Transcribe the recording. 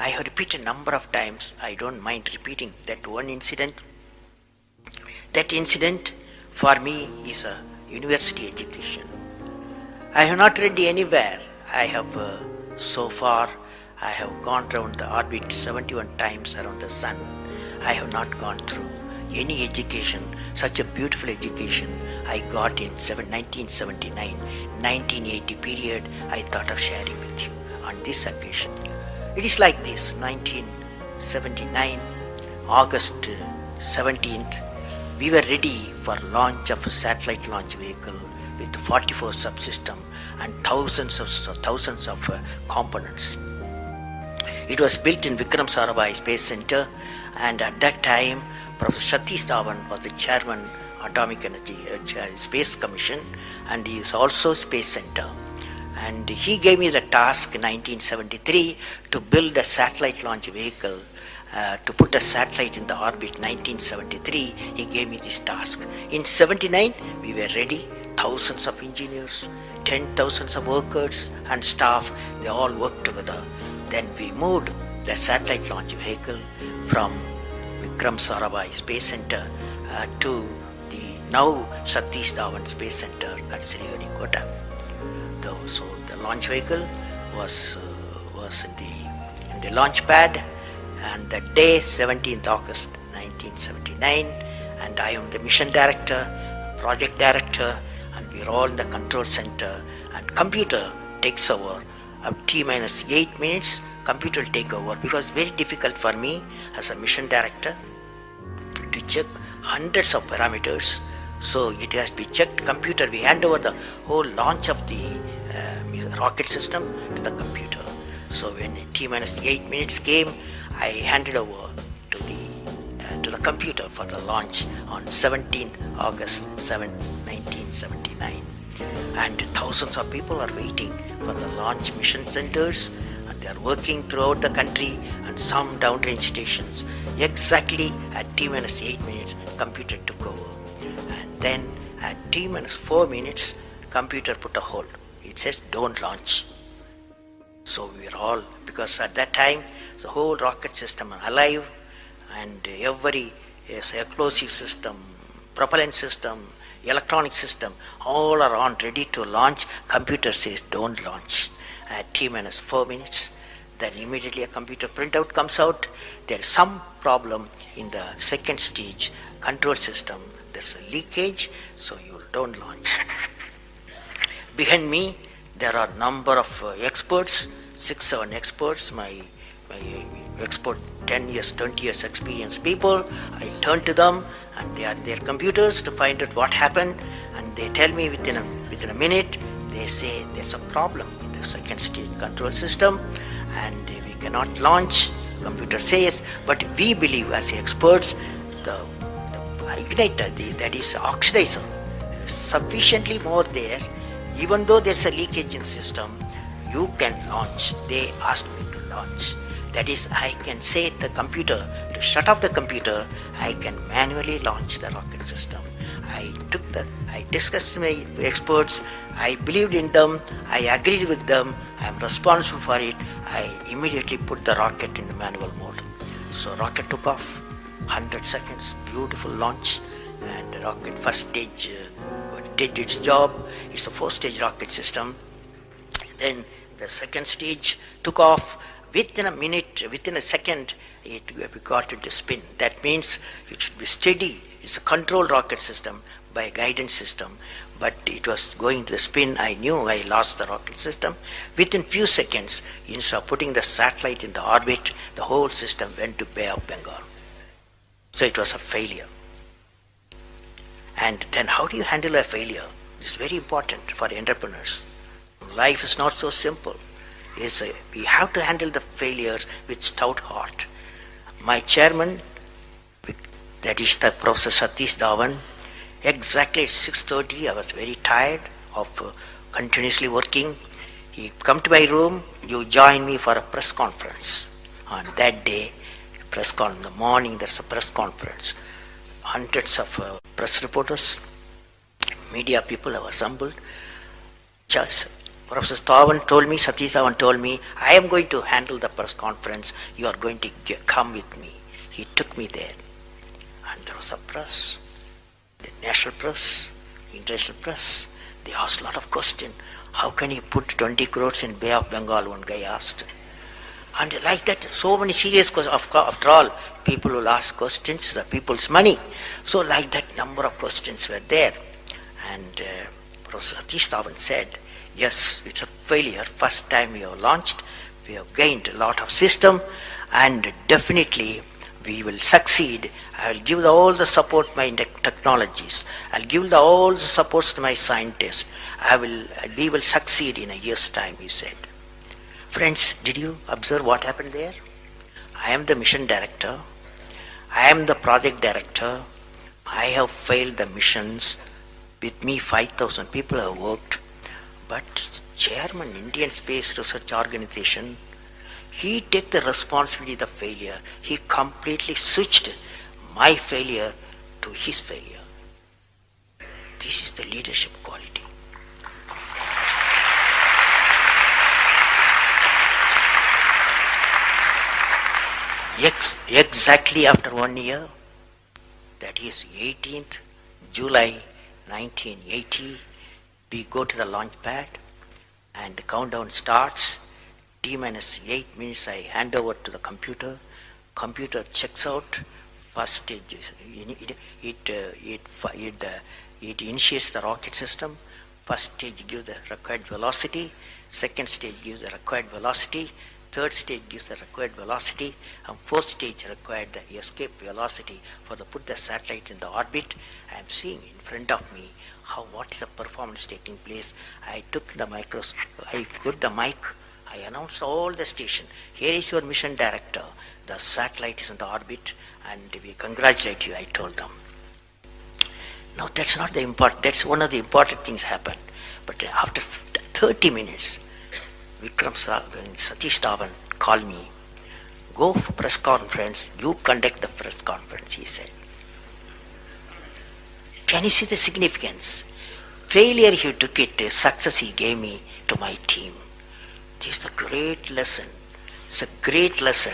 I have repeated a number of times. I don't mind repeating that one incident. That incident for me is a university education. I have not read anywhere. I have so far I have gone around the orbit 71 times around the sun. I have not gone through any education, such a beautiful education I got in 1979, 1980 period. I thought of sharing with you on this occasion. It is like this: 1979, August 17th, we were ready for launch of a satellite launch vehicle with 44 subsystems and thousands of components. It was built in Vikram Sarabhai Space Center, and at that time, Professor Satish Dhawan was the chairman Atomic Energy Space Commission, and he is also Space Center. And he gave me the task in 1973 to build a satellite launch vehicle, to put a satellite in the orbit. 1973, he gave me this task. In 79, we were ready. Thousands of engineers, 10,000 of workers and staff, they all worked together. Then we moved the satellite launch vehicle from Vikram Sarabhai Space Center to the now Satish Dhawan Space Center at Sriharikota. So the launch vehicle was in the launch pad, and the day 17th August 1979, and I am the mission director, project director, and we are all in the control center, and computer takes over. T-minus 8 minutes, computer will take over, because very difficult for me as a mission director to check hundreds of parameters. So it has to be checked. Computer, we hand over the whole launch of the rocket system to the computer. So when T-minus 8 minutes came, I handed over to the computer for the launch on 17th August 1979. And thousands of people are waiting for the launch mission centers, and they are working throughout the country and some downrange stations. Exactly at T-minus 8 minutes, computer took over. And then at T-minus 4 minutes, computer put a hold. It says don't launch. So we are all, because at that time the whole rocket system are alive, and every explosive system, propellant system, electronic system, all are on ready to launch. Computer says don't launch at T-minus 4 minutes. Then immediately a computer printout comes out. There is some problem in the second stage control system. There's a leakage, so you don't launch. Behind me there are number of experts, 6-7 experts, my expert 10 years, 20 years experienced people. I turn to them, and they are their computers to find out what happened, and they tell me within a minute. They say there's a problem in the second stage control system and we cannot launch. Computer says, but we believe as experts the igniter, that is oxidizer, is sufficiently more there. Even though there's a leakage in system, you can launch. They asked me to launch. That is, I can say to the computer to shut off the computer. I can manually launch the rocket system. I discussed with my experts. I believed in them. I agreed with them. I am responsible for it. I immediately put the rocket in the manual mode. So rocket took off. 100 seconds, beautiful launch, and the rocket first stage did its job. It's a 4-stage rocket system. Then the second stage took off. Within a minute, within a second, we got into spin. That means it should be steady. It's a controlled rocket system by a guidance system, but it was going to the spin. I knew I lost the rocket system. Within few seconds, instead of putting the satellite in the orbit, the whole system went to Bay of Bengal. So it was a failure. And then how do you handle a failure? It's very important for entrepreneurs. Life is not so simple. We have to handle the failures with stout heart. My chairman, that is the Professor Satish Dhawan, exactly at 6:30, I was very tired of continuously working. He come to my room, you join me for a press conference. On that day, in the morning there's a press conference. Hundreds of press reporters, media people have assembled. Just Professor Dhawan told me, Satish Dhawan told me, I am going to handle the press conference. You are going to come with me. He took me there. And there was a press, the national press, international press. They asked a lot of questions. How can you put 20 crores in Bay of Bengal? One guy asked. And like that, so many serious questions. After all, people will ask questions, the people's money. So like that, number of questions were there. And Professor Satish Dhawan said, yes, it's a failure. First time we have launched, we have gained a lot of system, and definitely we will succeed. I will give all the support to my technologies. I'll give all the supports to my scientists. We will succeed in a year's time, he said. Friends, did you observe what happened there? I am the mission director. I am the project director. I have failed the missions. With me, 5,000 people have worked. But chairman, Indian Space Research Organization, he took the responsibility of the failure. He completely switched my failure to his failure. This is the leadership quality. Exactly after 1 year, that is 18th July 1980, we go to the launch pad and the countdown starts. T minus 8 minutes I hand over to the computer. Computer checks out. First stage, it initiates the rocket system. First stage gives the required velocity. Second stage gives the required velocity. Third stage gives the required velocity, and fourth stage required the escape velocity for the put the satellite in the orbit. I am seeing in front of me what is the performance taking place. I took the I put the mic, I announced all the station. Here is your mission director. The satellite is in the orbit, and we congratulate you, I told them. Now that's not the important, that's one of the important things happened. But after 30 minutes, Satish Dhawan called me, go for press conference, you conduct the press conference, he said. Can you see the significance? Failure he took it, success he gave me to my team. This is the great lesson. It's a great lesson.